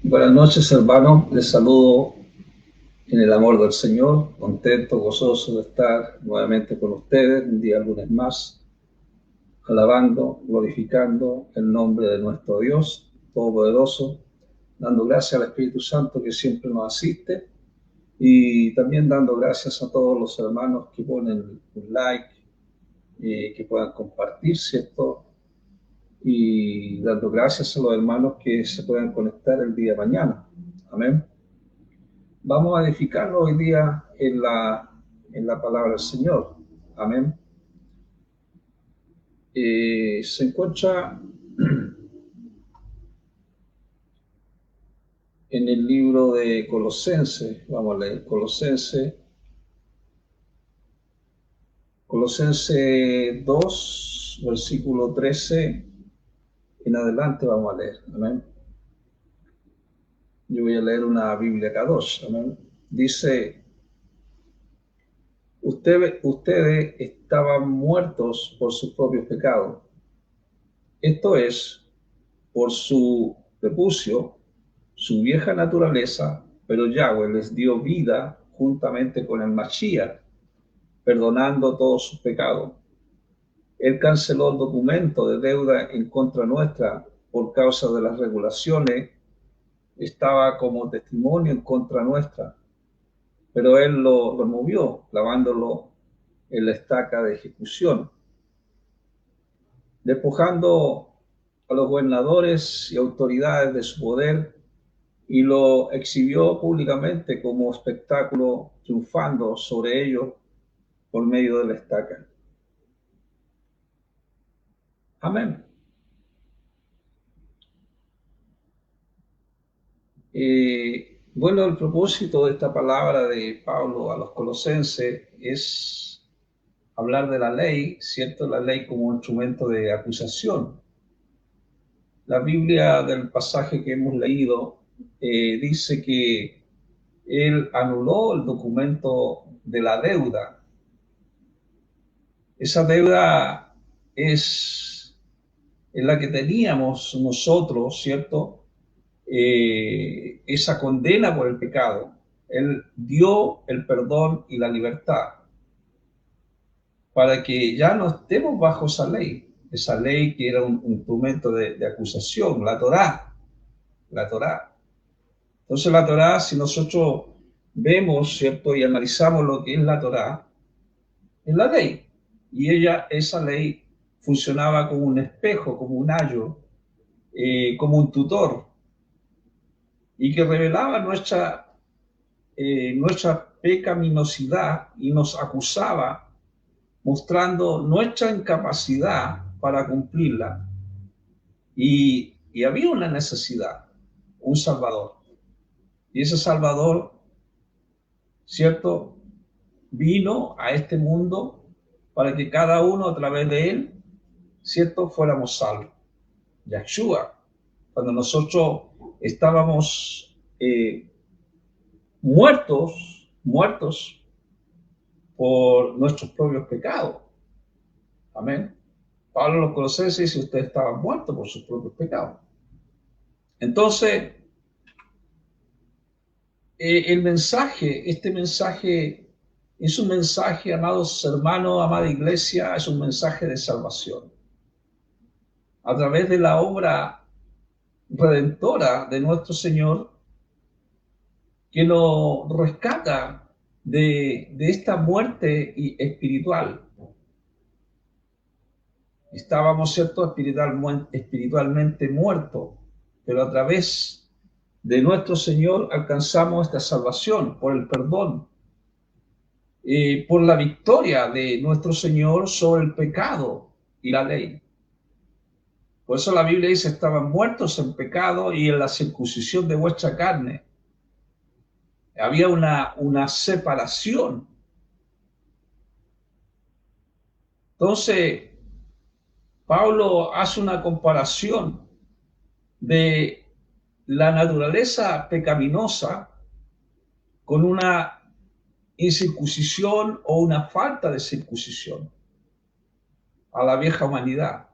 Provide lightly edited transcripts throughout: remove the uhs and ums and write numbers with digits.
Buenas noches, hermanos. Les saludo en el amor del Señor, contento, gozoso de estar nuevamente con ustedes un día lunes más, alabando, glorificando el nombre de nuestro Dios Todopoderoso, dando gracias al Espíritu Santo que siempre nos asiste y también dando gracias a todos los hermanos que ponen un like, que puedan compartir, ¿cierto? Y dando gracias a los hermanos que se puedan conectar el día de mañana. Amén. Vamos a edificarnos hoy día en la palabra del Señor. Amén. Se encuentra en el libro de Colosenses. Vamos a leer Colosenses 2, versículo 13 en adelante vamos a leer. Amén. Yo voy a leer una Biblia K2. Amén. Dice: Ustedes estaban muertos por sus propios pecados. Esto es, por su prepucio, su vieja naturaleza, pero Yahweh les dio vida juntamente con el Mashiach, perdonando todos sus pecados. Él canceló el documento de deuda en contra nuestra por causa de las regulaciones. Estaba como testimonio en contra nuestra, pero Él lo removió, clavándolo en la estaca de ejecución, despojando a los gobernadores y autoridades de su poder, y lo exhibió públicamente como espectáculo, triunfando sobre ellos por medio de la estaca. Amén. Bueno, el propósito de esta palabra de Pablo a los colosenses es hablar de la ley, ¿cierto? La ley como instrumento de acusación. La Biblia del pasaje que hemos leído dice que él anuló el documento de la deuda. Esa deuda es la que teníamos nosotros, ¿cierto? Esa condena por el pecado. Él dio el perdón y la libertad para que ya no estemos bajo esa ley que era un instrumento de acusación, la Torá. Entonces la Torá, si nosotros vemos, ¿cierto? Y analizamos lo que es la Torá, es la ley. Y esa ley funcionaba como un espejo, como un ayo, como un tutor, y que revelaba nuestra pecaminosidad y nos acusaba, mostrando nuestra incapacidad para cumplirla. Y había una necesidad, un Salvador. Y ese Salvador, ¿cierto?, vino a este mundo para que cada uno a través de él, ¿cierto?, fuéramos salvos. Yahshua, cuando nosotros estábamos muertos por nuestros propios pecados. Amén. Pablo los Colosenses dice, ustedes estaban muertos por sus propios pecados. Entonces, este mensaje es un mensaje, amados hermanos, amada iglesia, es un mensaje de salvación. A través de la obra redentora de nuestro Señor, que nos rescata de esta muerte espiritual. Estábamos, ¿cierto?, espiritualmente muertos, pero a través de nuestro Señor alcanzamos esta salvación por el perdón, por la victoria de nuestro Señor sobre el pecado y la ley. Por eso la Biblia dice, estaban muertos en pecado y en la circuncisión de vuestra carne. Había una separación. Entonces, Pablo hace una comparación de la naturaleza pecaminosa con una incircuncisión o una falta de circuncisión a la vieja humanidad.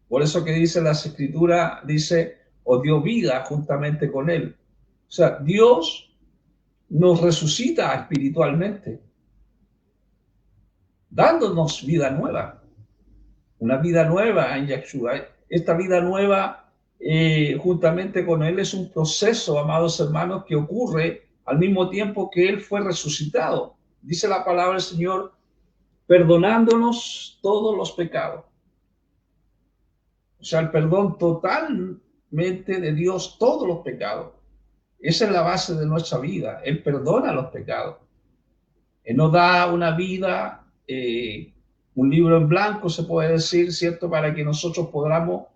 Por eso que dice las Escrituras, dice, os dio vida juntamente con él. O sea, Dios nos resucita espiritualmente, dándonos vida nueva, una vida nueva en Yahshua. Esta vida nueva, juntamente con él, es un proceso, amados hermanos, que ocurre al mismo tiempo que él fue resucitado. Dice la palabra del Señor, perdonándonos todos los pecados. O sea, el perdón totalmente de Dios, todos los pecados. Esa es la base de nuestra vida. Él perdona los pecados. Él nos da una vida, un libro en blanco, se puede decir, ¿cierto? Para que nosotros podamos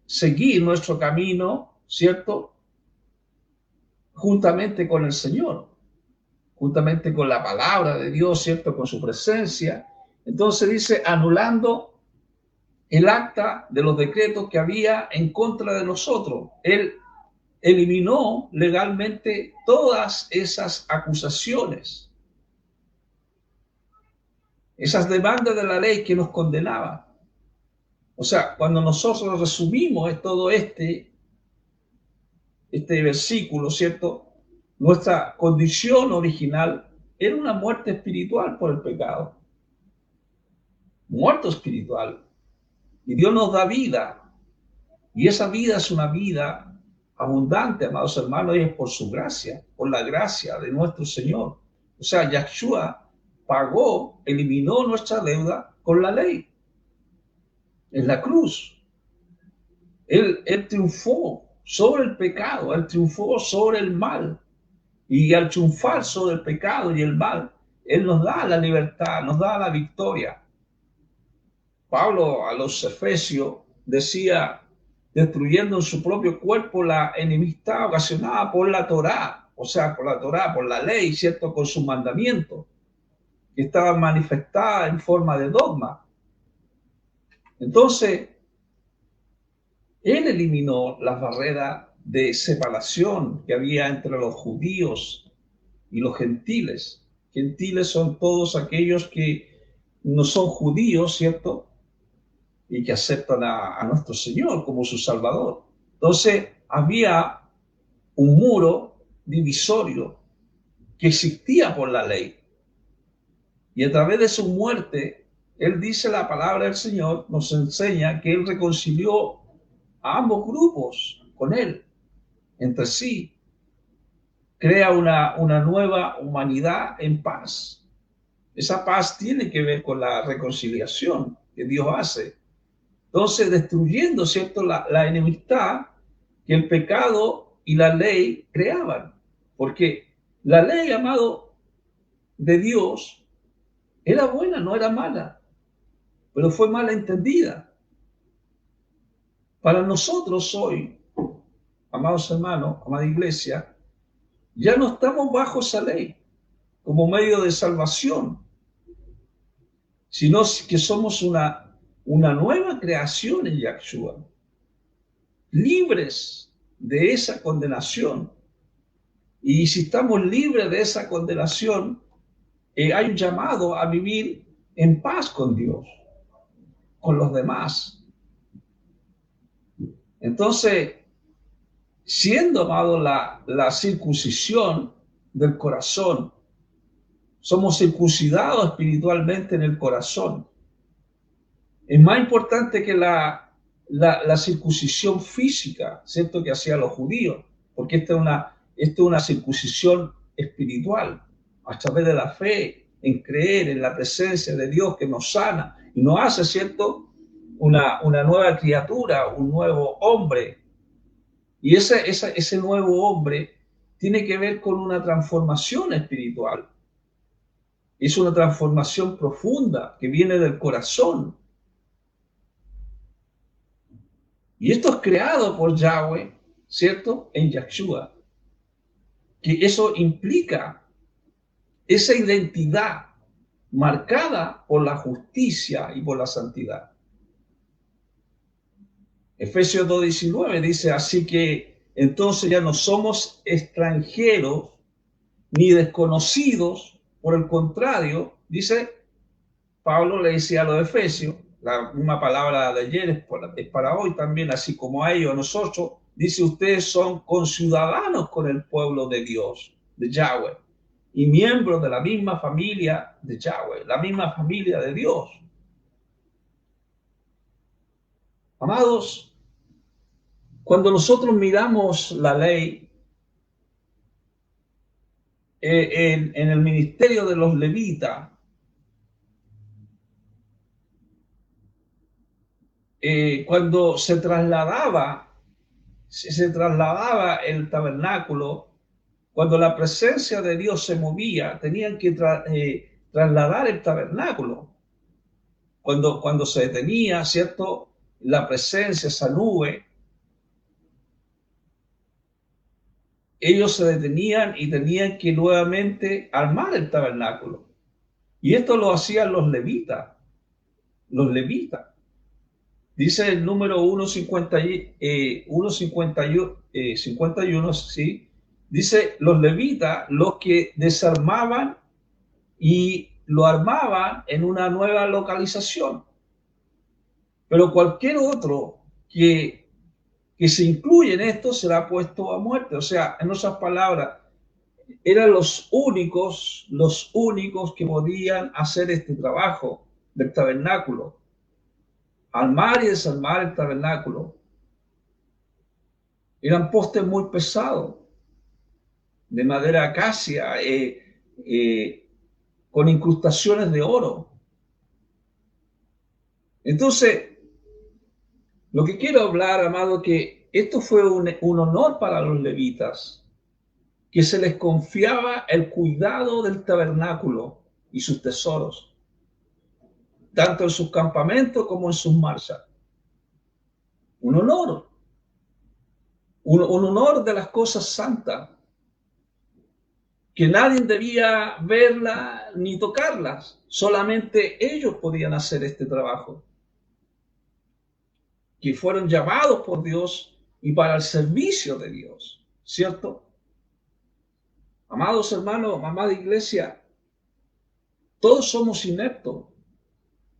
seguir nuestro camino, ¿cierto? Juntamente con el Señor, juntamente con la palabra de Dios, ¿cierto? Con su presencia. Entonces dice, anulando el acta de los decretos que había en contra de nosotros. Él eliminó legalmente todas esas acusaciones, esas demandas de la ley que nos condenaban. O sea, cuando nosotros resumimos todo este versículo, ¿cierto? Nuestra condición original era una muerte espiritual por el pecado. Muerto espiritual. Y Dios nos da vida. Y esa vida es una vida abundante, amados hermanos, y es por su gracia, por la gracia de nuestro Señor. O sea, Yahshua pagó, eliminó nuestra deuda con la ley. En la cruz. Él triunfó sobre el pecado, él triunfó sobre el mal. Y al triunfar sobre el pecado y el mal, él nos da la libertad, nos da la victoria. Pablo a los Efesios decía, destruyendo en su propio cuerpo la enemistad ocasionada por la Torá, o sea, por la Torá, por la ley, ¿cierto? Con sus mandamientos, que estaban manifestadas en forma de dogma. Entonces, él eliminó las barreras de separación que había entre los judíos y los gentiles. Gentiles son todos aquellos que no son judíos, ¿cierto? Y que aceptan a nuestro Señor como su Salvador. Entonces, había un muro divisorio que existía por la ley. Y a través de su muerte, él dice la palabra del Señor, nos enseña que él reconcilió a ambos grupos con él, entre sí. Crea una nueva humanidad en paz. Esa paz tiene que ver con la reconciliación que Dios hace. Entonces, destruyendo, ¿cierto?, la enemistad que el pecado y la ley creaban. Porque la ley, amado, de Dios era buena, no era mala, pero fue mal entendida. Para nosotros hoy, amados hermanos, amada iglesia, ya no estamos bajo esa ley como medio de salvación, sino que somos una nueva creación en Yahshua, libres de esa condenación. Y si estamos libres de esa condenación, hay un llamado a vivir en paz con Dios, con los demás. Entonces, siendo, amado, la circuncisión del corazón, somos circuncidados espiritualmente en el corazón. Es más importante que la circuncisión física, ¿cierto?, que hacían los judíos, porque esta es una circuncisión espiritual, a través de la fe, en creer en la presencia de Dios que nos sana y nos hace, ¿cierto?, una nueva criatura, un nuevo hombre. Y ese nuevo hombre tiene que ver con una transformación espiritual. Es una transformación profunda que viene del corazón. Y esto es creado por Yahweh, ¿cierto?, en Yahshua. Que eso implica esa identidad marcada por la justicia y por la santidad. Efesios 2:19 dice, así que entonces ya no somos extranjeros ni desconocidos, por el contrario, dice, Pablo le decía a los efesios, la misma palabra de ayer es para hoy también, así como a ellos, a nosotros, dice, ustedes son conciudadanos con el pueblo de Dios, de Yahweh, y miembros de la misma familia de Yahweh, la misma familia de Dios. Amados, cuando nosotros miramos la ley en el ministerio de los levitas, cuando se trasladaba el tabernáculo, cuando la presencia de Dios se movía, tenían que trasladar el tabernáculo. Cuando se detenía, ¿cierto?, la presencia, esa nube, ellos se detenían y tenían que nuevamente armar el tabernáculo. Y esto lo hacían los levitas. Los levitas. Dice el número 51, ¿sí? Dice los levitas, los que desarmaban y lo armaban en una nueva localización. Pero cualquier otro que se incluye en esto será puesto a muerte. O sea, en otras palabras, eran los únicos que podían hacer este trabajo del tabernáculo. Armar y desarmar el tabernáculo. Eran postes muy pesados, de madera acacia, con incrustaciones de oro. Entonces, lo que quiero hablar, amado, que esto fue un honor para los levitas, que se les confiaba el cuidado del tabernáculo y sus tesoros, tanto en sus campamentos como en sus marchas. Un honor. Un honor de las cosas santas, que nadie debía verlas ni tocarlas, solamente ellos podían hacer este trabajo, que fueron llamados por Dios y para el servicio de Dios, ¿cierto? Amados hermanos, amada iglesia, todos somos ineptos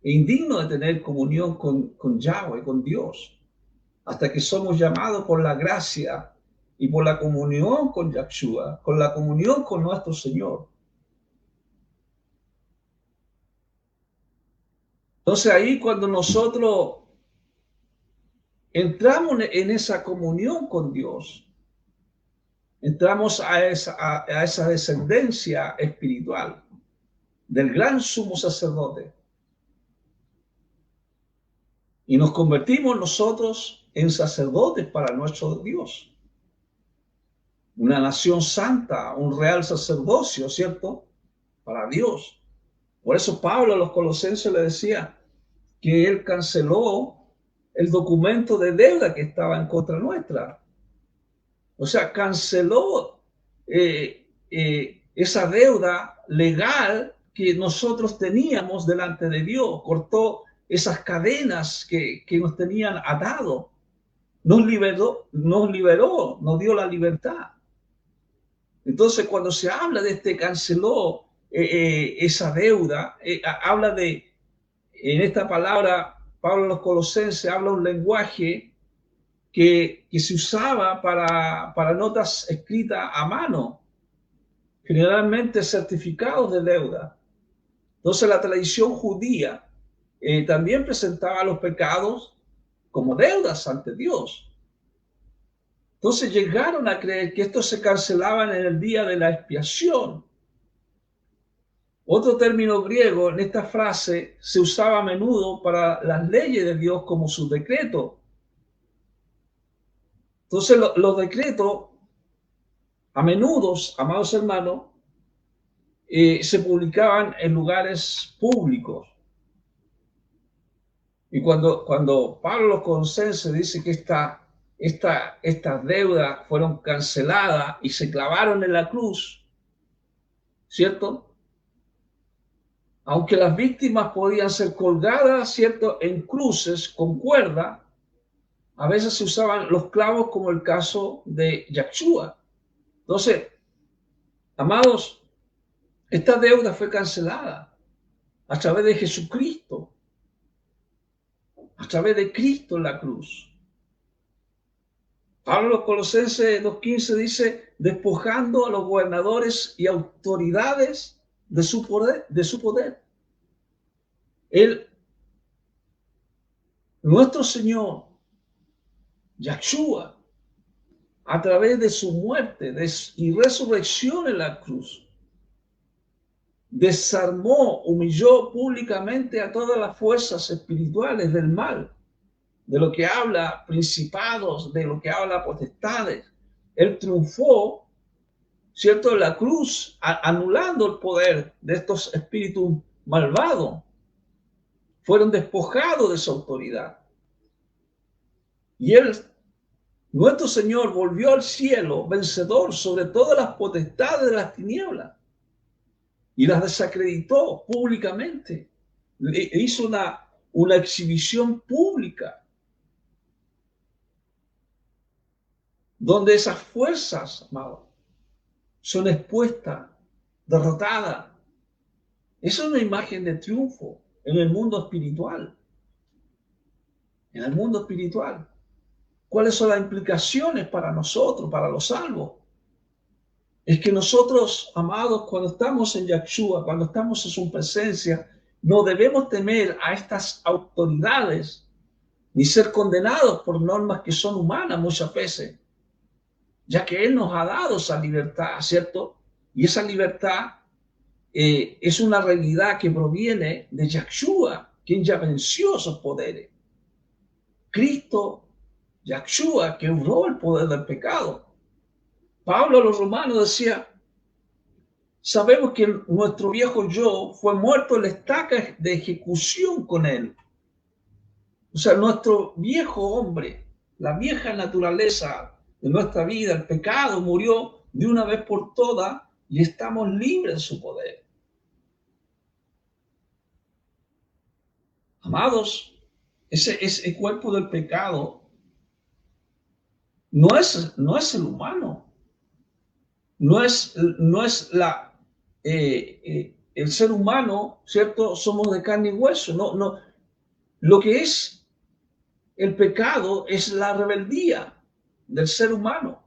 e indignos de tener comunión con Yahweh, con Dios, hasta que somos llamados por la gracia y por la comunión con Yahshua, con la comunión con nuestro Señor. Entonces ahí cuando nosotros entramos en esa comunión con Dios, entramos a esa descendencia espiritual del gran sumo sacerdote y nos convertimos nosotros en sacerdotes para nuestro Dios. Una nación santa, un real sacerdocio, ¿cierto?, para Dios. Por eso Pablo a los colosenses le decía que él canceló el documento de deuda que estaba en contra nuestra. O sea, canceló esa deuda legal que nosotros teníamos delante de Dios, cortó esas cadenas que nos tenían atados, nos liberó, nos dio la libertad. Entonces, cuando se habla de canceló esa deuda, habla de, en esta palabra, Pablo a los Colosenses habla un lenguaje que se usaba para notas escritas a mano, generalmente certificados de deuda. Entonces, la tradición judía también presentaba los pecados como deudas ante Dios. Entonces llegaron a creer que estos se cancelaban en el día de la expiación. Otro término griego en esta frase se usaba a menudo para las leyes de Dios como sus decretos. Entonces los decretos, a menudo, amados hermanos, se publicaban en lugares públicos. Y cuando Pablo los Colosenses dice que estas deudas fueron canceladas y se clavaron en la cruz, ¿cierto? Aunque las víctimas podían ser colgadas, ¿cierto?, en cruces con cuerda, a veces se usaban los clavos como el caso de Yahshua. Entonces, amados, esta deuda fue cancelada a través de Jesucristo, a través de Cristo en la cruz. Pablo a los Colosenses 2:15 dice, despojando a los gobernadores y autoridades de su poder. Nuestro Señor, Yahshua, a través de su muerte y resurrección en la cruz, desarmó, humilló públicamente a todas las fuerzas espirituales del mal, de lo que habla principados, de lo que habla potestades. Él triunfó, ¿cierto?, en la cruz, anulando el poder de estos espíritus malvados. Fueron despojados de su autoridad. Y nuestro Señor, volvió al cielo vencedor sobre todas las potestades de las tinieblas y las desacreditó públicamente. Hizo una exhibición pública donde esas fuerzas, amados, son expuestas, derrotadas. Esa es una imagen de triunfo en el mundo espiritual. En el mundo espiritual. ¿Cuáles son las implicaciones para nosotros, para los salvos? Es que nosotros, amados, cuando estamos en Yahshua, cuando estamos en su presencia, no debemos temer a estas autoridades, ni ser condenados por normas que son humanas muchas veces, ya que Él nos ha dado esa libertad, ¿cierto? Y esa libertad es una realidad que proviene de Yahshua, quien ya venció esos poderes. Cristo, Yahshua, quebró el poder del pecado. Pablo a los romanos decía, sabemos que nuestro viejo yo fue muerto en la estaca de ejecución con él. O sea, nuestro viejo hombre, la vieja naturaleza de nuestra vida, el pecado, murió de una vez por todas y estamos libres de su poder. Amados, ese cuerpo del pecado no es el humano. No es el ser humano, ¿cierto? Somos de carne y hueso. No. Lo que es el pecado es la rebeldía del ser humano,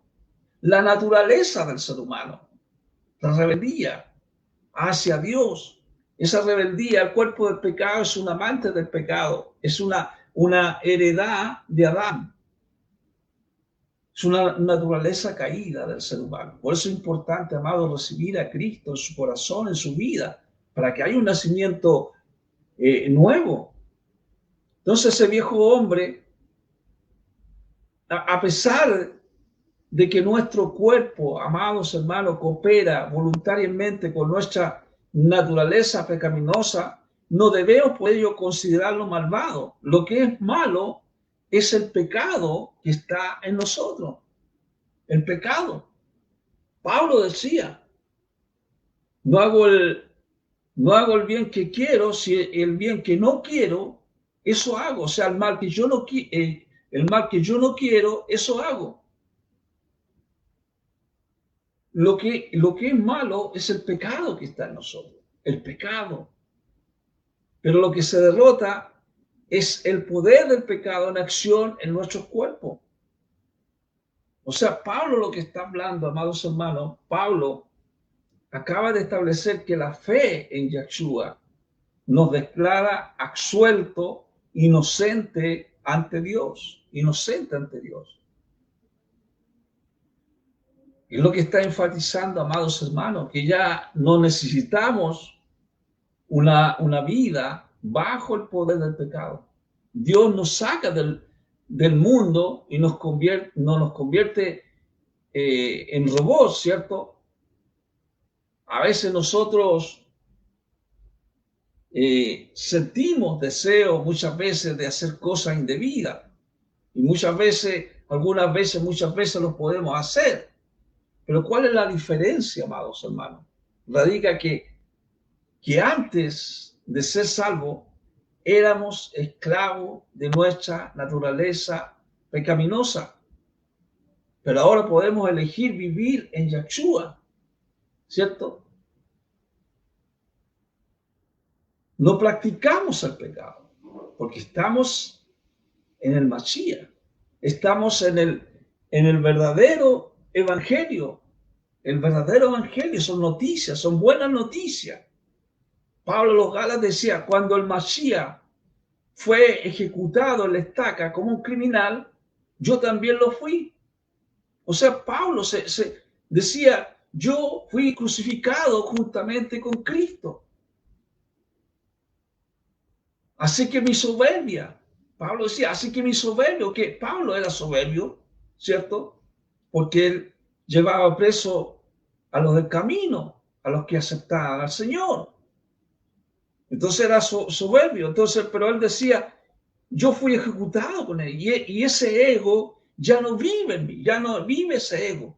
la naturaleza del ser humano, la rebeldía hacia Dios. Esa rebeldía, el cuerpo del pecado es un amante del pecado, es una heredad de Adán. Es una naturaleza caída del ser humano. Por eso es importante, amado, recibir a Cristo en su corazón, en su vida, para que haya un nacimiento nuevo. Entonces ese viejo hombre, a pesar de que nuestro cuerpo, amados hermanos, coopera voluntariamente con nuestra naturaleza pecaminosa, no debemos por ello considerarlo malvado. Lo que es malo es el pecado que está en nosotros. El pecado. Pablo decía, no hago el bien que quiero, si el bien que no quiero, eso hago. O sea, el mal que yo no, el mal que yo no quiero, eso hago. Lo que es malo es el pecado que está en nosotros. El pecado. Pero lo que se derrota es el poder del pecado en acción en nuestros cuerpos. O sea, Pablo lo que está hablando, amados hermanos, Pablo acaba de establecer que la fe en Yahshua nos declara absuelto, inocente ante Dios. Inocente ante Dios. Es lo que está enfatizando, amados hermanos, que ya no necesitamos una vida bajo el poder del pecado. Dios nos saca del mundo y no nos convierte en robots, ¿cierto? A veces nosotros sentimos deseo muchas veces de hacer cosas indebidas y muchas veces lo podemos hacer. Pero ¿cuál es la diferencia, amados hermanos? Radica que antes de ser salvos éramos esclavos de nuestra naturaleza pecaminosa, pero ahora podemos elegir vivir en Yahshua, ¿cierto? No practicamos el pecado, porque estamos en el Mashiach, estamos en el verdadero evangelio. El verdadero evangelio son noticias, son buenas noticias. Pablo a los Gálatas decía, cuando el Mashiach fue ejecutado en la estaca como un criminal, yo también lo fui. O sea, Pablo se decía, yo fui crucificado juntamente con Cristo. Así que mi soberbia, Pablo decía, así que mi soberbio, que Pablo era soberbio, ¿cierto? Porque él llevaba preso a los del camino, a los que aceptaban al Señor. Entonces era soberbio. Entonces, pero él decía, yo fui ejecutado con él. Y ese ego ya no vive en mí, ya no vive ese ego.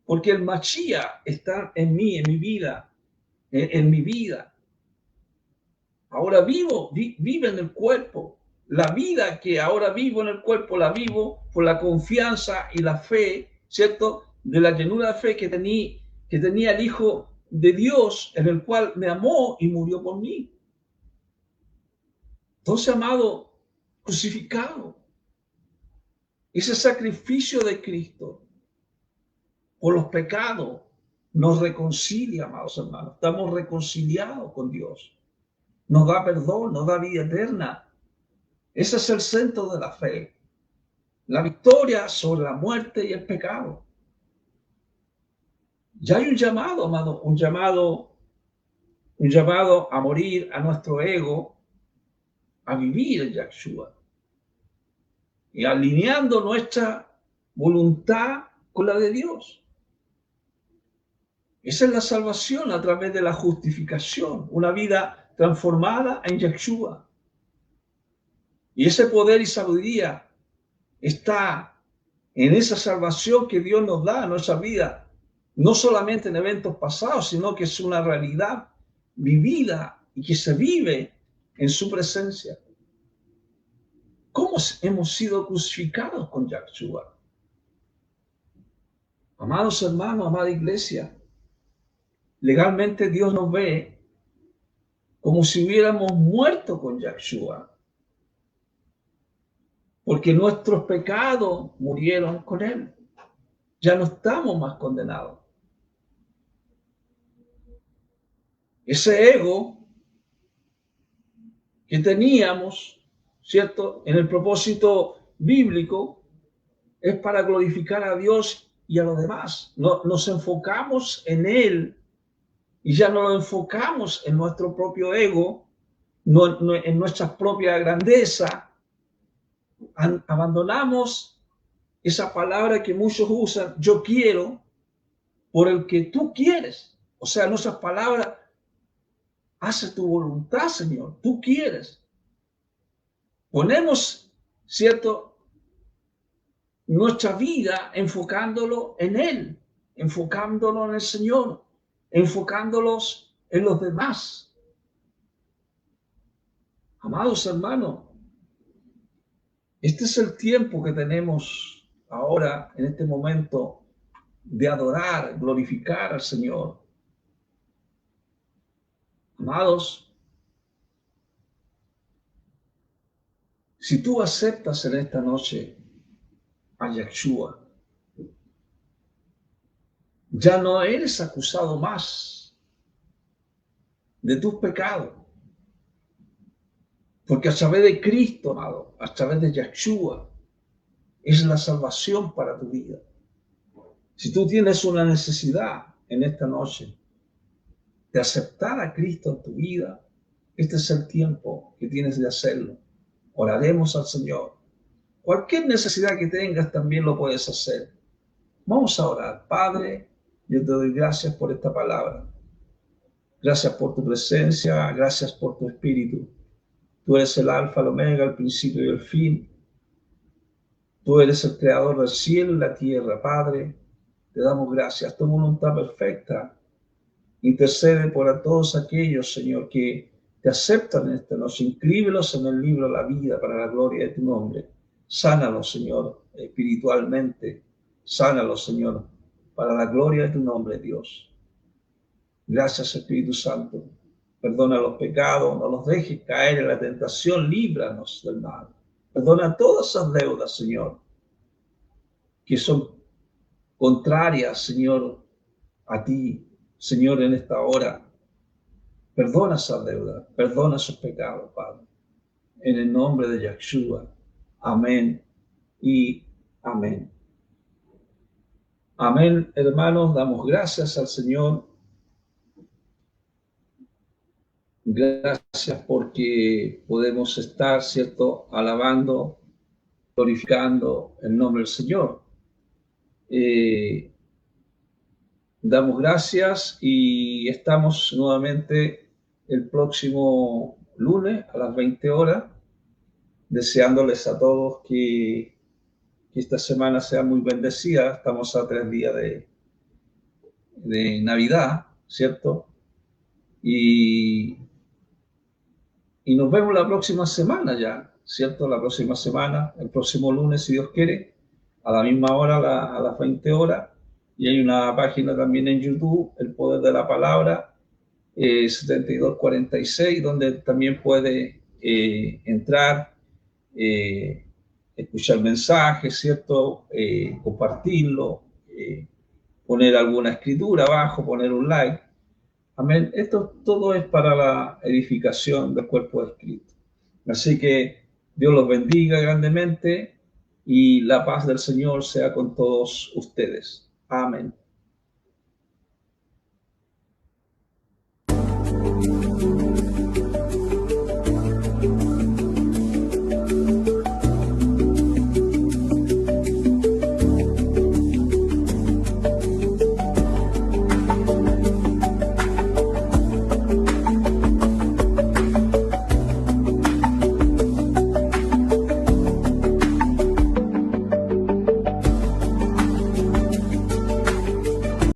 Porque el Mashiach está en mí, en mi vida, en mi vida. Ahora vive en el cuerpo. La vida que ahora vivo en el cuerpo, la vivo por la confianza y la fe, ¿cierto? De la llenura de fe que tenía el Hijo de Dios, en el cual me amó y murió por mí. Entonces, amado, crucificado, ese sacrificio de Cristo por los pecados nos reconcilia, amados hermanos. Estamos reconciliados con Dios. Nos da perdón, nos da vida eterna. Ese es el centro de la fe. La victoria sobre la muerte y el pecado. Ya hay un llamado, amado, un llamado a morir a nuestro ego, a vivir en Yahshua. Y alineando nuestra voluntad con la de Dios. Esa es la salvación a través de la justificación, una vida transformada en Yahshua. Y ese poder y sabiduría está en esa salvación que Dios nos da a nuestra vida, no solamente en eventos pasados, sino que es una realidad vivida y que se vive en su presencia. ¿Cómo hemos sido crucificados con Yahshua? Amados hermanos, amada iglesia, legalmente Dios nos ve como si hubiéramos muerto con Yahshua, porque nuestros pecados murieron con Él. Ya no estamos más condenados. Ese ego que teníamos, ¿cierto? En el propósito bíblico, es para glorificar a Dios y a los demás. Nos enfocamos en Él y ya no lo enfocamos en nuestro propio ego, en nuestra propia grandeza. Abandonamos esa palabra que muchos usan, yo quiero, por el que tú quieres. O sea, nuestras palabras, hace tu voluntad, Señor, tú quieres. Ponemos, ¿cierto?, nuestra vida enfocándolo en Él, enfocándolo en el Señor, enfocándolos en los demás. Amados hermanos, este es el tiempo que tenemos ahora, en este momento, de adorar, glorificar al Señor. Amados, si tú aceptas en esta noche a Yeshua, ya no eres acusado más de tus pecados. Porque a través de Cristo, amado, a través de Yeshua, es la salvación para tu vida. Si tú tienes una necesidad en esta noche de aceptar a Cristo en tu vida, este es el tiempo que tienes de hacerlo. Oraremos al Señor. Cualquier necesidad que tengas también lo puedes hacer. Vamos a orar. Padre, yo te doy gracias por esta palabra. Gracias por tu presencia, gracias por tu espíritu. Tú eres el alfa, el omega, el principio y el fin. Tú eres el creador del cielo y la tierra, Padre. Te damos gracias. Tu voluntad perfecta intercede por a todos aquellos, Señor, que te aceptan en esta noche. Inscríbelos en el libro de la vida para la gloria de tu nombre. Sánalos, Señor, espiritualmente. Sánalos, Señor, para la gloria de tu nombre, Dios. Gracias, Espíritu Santo. Perdona los pecados, no los dejes caer en la tentación, líbranos del mal. Perdona todas esas deudas, Señor, que son contrarias, Señor, a ti, Señor, en esta hora. Perdona esas deudas, perdona esos pecados, Padre. En el nombre de Yeshua. Amén y amén. Amén, hermanos, damos gracias al Señor. Gracias porque podemos estar, ¿cierto?, alabando, glorificando el nombre del Señor. Damos gracias y estamos nuevamente el próximo lunes a las 20 horas, deseándoles a todos que esta semana sea muy bendecida. Estamos a 3 días de Navidad, ¿cierto? Y nos vemos la próxima semana ya, ¿cierto? La próxima semana, el próximo lunes, si Dios quiere, a la misma hora, a las 20 horas. Y hay una página también en YouTube, El Poder de la Palabra, 7246, donde también puede entrar, escuchar mensajes, ¿cierto? Compartirlo, poner alguna escritura abajo, poner un like. Amén. Esto todo es para la edificación del cuerpo de Cristo. Así que Dios los bendiga grandemente y la paz del Señor sea con todos ustedes. Amén.